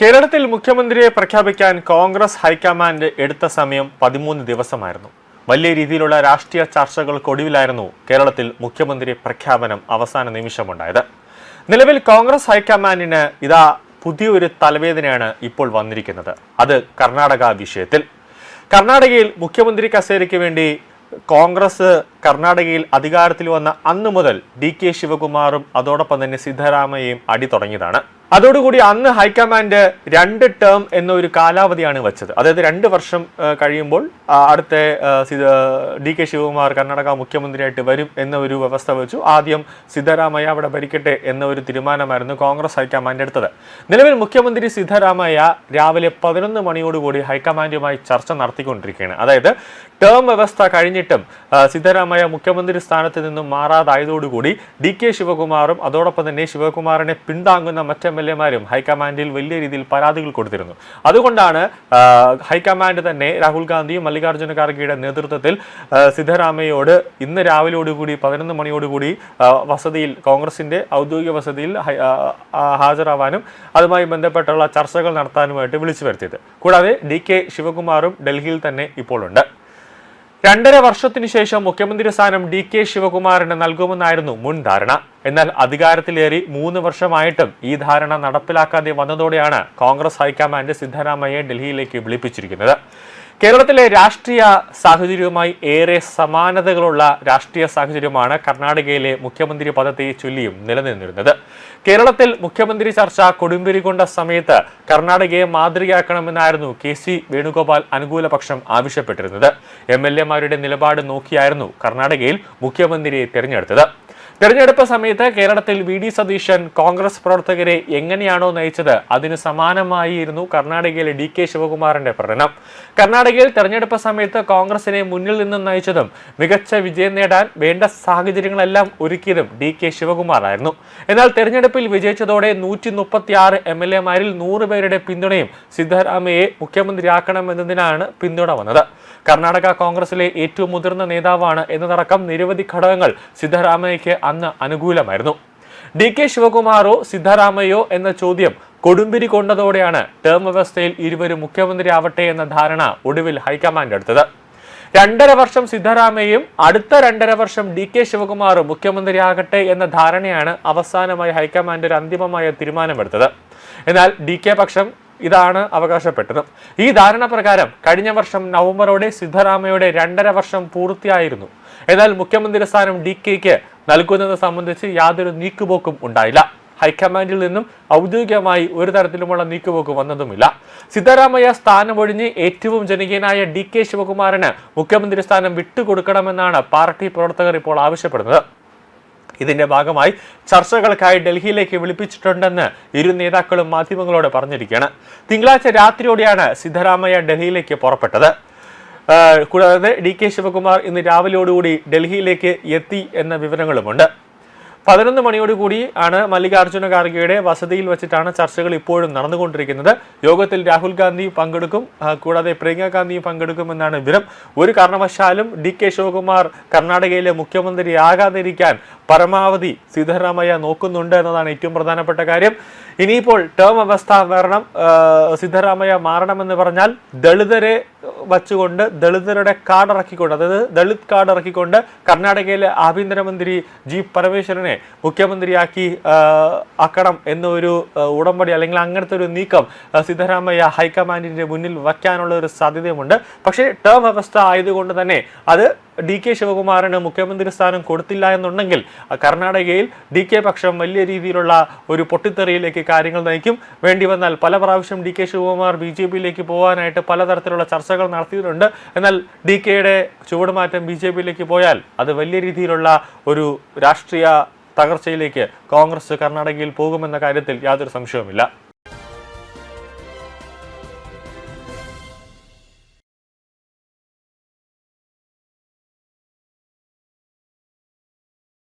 കേരളത്തിൽ മുഖ്യമന്ത്രിയെ പ്രഖ്യാപിക്കാൻ കോൺഗ്രസ് ഹൈക്കമാൻഡ് എടുത്ത സമയം 13 ദിവസമായിരുന്നു. വലിയ രീതിയിലുള്ള രാഷ്ട്രീയ ചർച്ചകൾക്കൊടുവിലായിരുന്നു കേരളത്തിൽ മുഖ്യമന്ത്രി പ്രഖ്യാപനം അവസാന നിമിഷമുണ്ടായത്. നിലവിൽ കോൺഗ്രസ് ഹൈക്കമാൻഡിന് ഇതാ പുതിയൊരു തലവേദനയാണ് ഇപ്പോൾ വന്നിരിക്കുന്നത്. അത് കർണാടക വിഷയത്തിൽ. കർണാടകയിൽ മുഖ്യമന്ത്രി കസേരയ്ക്ക് വേണ്ടി കോൺഗ്രസ് കർണാടകയിൽ അധികാരത്തിൽ വന്ന അന്നു മുതൽ DK ശിവകുമാറും അതോടൊപ്പം തന്നെ സിദ്ധരാമയ്യയും അടി തുടങ്ങിയതാണ്. അതോടുകൂടി അന്ന് ഹൈക്കമാൻഡ് 2 ടേം എന്നൊരു കാലാവധിയാണ് വെച്ചത്. അതായത് 2 വർഷം കഴിയുമ്പോൾ അടുത്ത DK ശിവകുമാർ കർണാടക മുഖ്യമന്ത്രിയായിട്ട് വരും എന്ന ഒരു വ്യവസ്ഥ വെച്ചു. ആദ്യം സിദ്ധരാമയ്യ അവിടെ ഭരിക്കട്ടെ എന്ന ഒരു തീരുമാനമായിരുന്നു കോൺഗ്രസ് ഹൈക്കമാൻഡ് എടുത്തത്. നിലവിൽ മുഖ്യമന്ത്രി സിദ്ധരാമയ്യ രാവിലെ 11 മണിയോടുകൂടി ഹൈക്കമാൻഡുമായി ചർച്ച നടത്തിക്കൊണ്ടിരിക്കുകയാണ്. അതായത് ടേം വ്യവസ്ഥ കഴിഞ്ഞിട്ടും സിദ്ധരാമയ്യ മുഖ്യമന്ത്രി സ്ഥാനത്ത് നിന്നും മാറാതായതോടുകൂടി DK ശിവകുമാറും അതോടൊപ്പം തന്നെ ശിവകുമാറിനെ പിന്താങ്ങുന്ന മറ്റ് MLA-മാരും ഹൈക്കമാൻഡിൽ വലിയ രീതിയിൽ പരാതികൾ കൊടുത്തിരുന്നു. അതുകൊണ്ടാണ് ഹൈക്കമാൻഡ് തന്നെ രാഹുൽ ഗാന്ധിയും മല്ലികാർജ്ജുന ഖാർഗെയുടെ നേതൃത്വത്തിൽ സിദ്ധരാമയ്യയോട് ഇന്ന് രാവിലെയോടുകൂടി 11 മണിയോടുകൂടി വസതിയിൽ കോൺഗ്രസിന്റെ ഔദ്യോഗിക വസതിയിൽ ഹാജരാവാനും അതുമായി ബന്ധപ്പെട്ടുള്ള ചർച്ചകൾ നടത്താനുമായിട്ട് വിളിച്ചു വരുത്തിയത്. കൂടാതെ DK ശിവകുമാറും ഡൽഹിയിൽ തന്നെ ഇപ്പോൾ ഉണ്ട്. 2.5 വർഷത്തിനു ശേഷം മുഖ്യമന്ത്രി സ്ഥാനം DK ശിവകുമാറിന് നൽകുമെന്നായിരുന്നു മുൻ ധാരണ. എന്നാൽ അധികാരത്തിലേറി 3 വർഷമായിട്ടും ഈ ധാരണ നടപ്പിലാക്കാതെ വന്നതോടെയാണ് കോൺഗ്രസ് ഹൈക്കമാൻഡ് സിദ്ധരാമയ്യയെ ഡൽഹിയിലേക്ക് വിളിപ്പിച്ചിരിക്കുന്നത്. കേരളത്തിലെ രാഷ്ട്രീയ സാഹചര്യവുമായി ഏറെ സമാനതകളുള്ള രാഷ്ട്രീയ സാഹചര്യമാണ് കർണാടകയിലെ മുഖ്യമന്ത്രി പദത്തെ ചൊല്ലിയും നിലനിന്നിരുന്നത്. കേരളത്തിൽ മുഖ്യമന്ത്രി ചർച്ച കൊടുമ്പിരി കൊണ്ട സമയത്ത് കർണാടകയെ മാതൃകയാക്കണമെന്നായിരുന്നു KC വേണുഗോപാൽ അനുകൂലപക്ഷം ആവശ്യപ്പെട്ടിരുന്നത്. MLA-മാരുടെ നിലപാട് നോക്കിയായിരുന്നു കർണാടകയിൽ മുഖ്യമന്ത്രിയെ തിരഞ്ഞെടുത്തത്. തെരഞ്ഞെടുപ്പ് സമയത്ത് കേരളത്തിൽ VD സതീശൻ കോൺഗ്രസ് പ്രവർത്തകരെ എങ്ങനെയാണോ നയിച്ചത് അതിന് സമാനമായിരുന്നു കർണാടകയിലെ DK ശിവകുമാറിന്റെ പ്രകടനം. കർണാടകയിൽ തെരഞ്ഞെടുപ്പ് സമയത്ത് കോൺഗ്രസിനെ മുന്നിൽ നിന്നും നയിച്ചതും മികച്ച വിജയം നേടാൻ വേണ്ട സാഹചര്യങ്ങളെല്ലാം ഒരുക്കിയതും DK ശിവകുമാറായിരുന്നു. എന്നാൽ തെരഞ്ഞെടുപ്പിൽ വിജയിച്ചതോടെ 136 MLA-മാരിൽ 100 പേരുടെ പിന്തുണയും സിദ്ധരാമയ്യയെ മുഖ്യമന്ത്രിയാക്കണമെന്നതിനാണ് പിന്തുണ വന്നത്. കർണാടക കോൺഗ്രസിലെ ഏറ്റവും മുതിർന്ന നേതാവാണ് എന്നതടക്കം നിരവധി ഘടകങ്ങൾ സിദ്ധരാമയ്യയ്ക്ക് അന്ന് അനുകൂലമായിരുന്നു. DK ശിവകുമാറോ സിദ്ധരാമയ്യോ എന്ന ചോദ്യം കൊടുമ്പിരി കൊണ്ടതോടെയാണ് ടേം വ്യവസ്ഥയിൽ ഇരുവരും മുഖ്യമന്ത്രി ആവട്ടെ എന്ന ധാരണ ഒടുവിൽ ഹൈക്കമാൻഡ് എടുത്തത്. 2.5 വർഷം സിദ്ധരാമയ്യയും അടുത്ത 2.5 വർഷം DK ശിവകുമാറും മുഖ്യമന്ത്രിയാകട്ടെ എന്ന ധാരണയാണ് അവസാനമായി ഹൈക്കമാൻഡ് ഒരു അന്തിമമായ തീരുമാനമെടുത്തത്. എന്നാൽ DK പക്ഷം ഇതാണ് അവകാശപ്പെട്ടത്. ഈ ധാരണ പ്രകാരം കഴിഞ്ഞ വർഷം നവംബറോടെ സിദ്ധരാമയ്യയുടെ 2.5 വർഷം പൂർത്തിയായിരുന്നു. എന്നാൽ മുഖ്യമന്ത്രി സ്ഥാനം DKക്ക് നൽകുന്നത് സംബന്ധിച്ച് യാതൊരു നീക്കുപോക്കും ഉണ്ടായില്ല. ഹൈക്കമാൻഡിൽ നിന്നും ഔദ്യോഗികമായി ഒരു തരത്തിലുമുള്ള നീക്കുപോക്ക് വന്നതുമില്ല. സിദ്ധരാമയ്യ സ്ഥാനമൊഴിഞ്ഞ് ഏറ്റവും ജനകീയനായ DK ശിവകുമാറിന് മുഖ്യമന്ത്രി സ്ഥാനം വിട്ടുകൊടുക്കണമെന്നാണ് പാർട്ടി പ്രവർത്തകർ ഇപ്പോൾ ആവശ്യപ്പെടുന്നത്. ഇതിന്റെ ഭാഗമായി ചർച്ചകൾക്കായി ഡൽഹിയിലേക്ക് വിളിപ്പിച്ചിട്ടുണ്ടെന്ന് ഇരു നേതാക്കളും മാധ്യമങ്ങളോട് പറഞ്ഞിരിക്കുകയാണ്. തിങ്കളാഴ്ച രാത്രിയോടെയാണ് സിദ്ധരാമയ്യ ഡൽഹിയിലേക്ക് പുറപ്പെട്ടത്. കൂടാതെ DK ശിവകുമാർ ഇന്ന് രാവിലെയോടുകൂടി ഡൽഹിയിലേക്ക് എത്തി എന്ന വിവരങ്ങളുമുണ്ട്. 11 മണിയോടുകൂടി ആണ് മല്ലികാർജ്ജുന ഖാർഗെയുടെ വസതിയിൽ വെച്ചിട്ടാണ് ചർച്ചകൾ ഇപ്പോഴും നടന്നുകൊണ്ടിരിക്കുന്നത്. യോഗത്തിൽ രാഹുൽ ഗാന്ധി പങ്കെടുക്കും, കൂടാതെ പ്രിയങ്ക ഗാന്ധിയും പങ്കെടുക്കുമെന്നാണ് വിവരം. ഒരു കാരണവശാലും DK ശിവകുമാർ കർണാടകയിലെ മുഖ്യമന്ത്രിയാകാതിരിക്കാൻ പരമാവധി സിദ്ധരാമയ്യ നോക്കുന്നുണ്ട് എന്നതാണ് ഏറ്റവും പ്രധാനപ്പെട്ട കാര്യം. ഇനിയിപ്പോൾ ടേം വ്യവസ്ഥ വരണം, സിദ്ധരാമയ്യ മാറണമെന്ന് പറഞ്ഞാൽ ദളിതരെ വച്ചുകൊണ്ട് ദളിതരുടെ കാർഡ് ഇറക്കിക്കൊണ്ട്, അതായത് ദളിത് കാർഡ് ഇറക്കിക്കൊണ്ട് കർണാടകയിലെ ആഭ്യന്തരമന്ത്രി G പരമേശ്വരനെ മുഖ്യമന്ത്രിയാക്കി ആക്കണം എന്നൊരു ഉടമ്പടി അല്ലെങ്കിൽ അങ്ങനത്തെ ഒരു നീക്കം സിദ്ധരാമയ്യ ഹൈക്കമാൻഡിന്റെ മുന്നിൽ വയ്ക്കാനുള്ള ഒരു സാധ്യതയുമുണ്ട്. പക്ഷേ ടേം വ്യവസ്ഥ ആയതുകൊണ്ട് തന്നെ അത് DK ശിവകുമാറിന് മുഖ്യമന്ത്രി സ്ഥാനം കൊടുത്തില്ല എന്നുണ്ടെങ്കിൽ കർണാടകയിൽ DK പക്ഷം വലിയ രീതിയിലുള്ള ഒരു പൊട്ടിത്തെറിയിലേക്ക് കാര്യങ്ങൾ നയിക്കും. വേണ്ടി വന്നാൽ പല പ്രാവശ്യം DK ശിവകുമാർ BJP-യിലേക്ക് പോകാനായിട്ട് പലതരത്തിലുള്ള ചർച്ചകൾ നടത്തിയിട്ടുണ്ട്. എന്നാൽ DKയുടെ ചുവടുമാറ്റം BJP-യിലേക്ക് പോയാൽ അത് വലിയ രീതിയിലുള്ള ഒരു രാഷ്ട്രീയ തകർച്ചയിലേക്ക് കോൺഗ്രസ് കർണാടകയിൽ പോകുമെന്ന കാര്യത്തിൽ യാതൊരു സംശയവുമില്ല.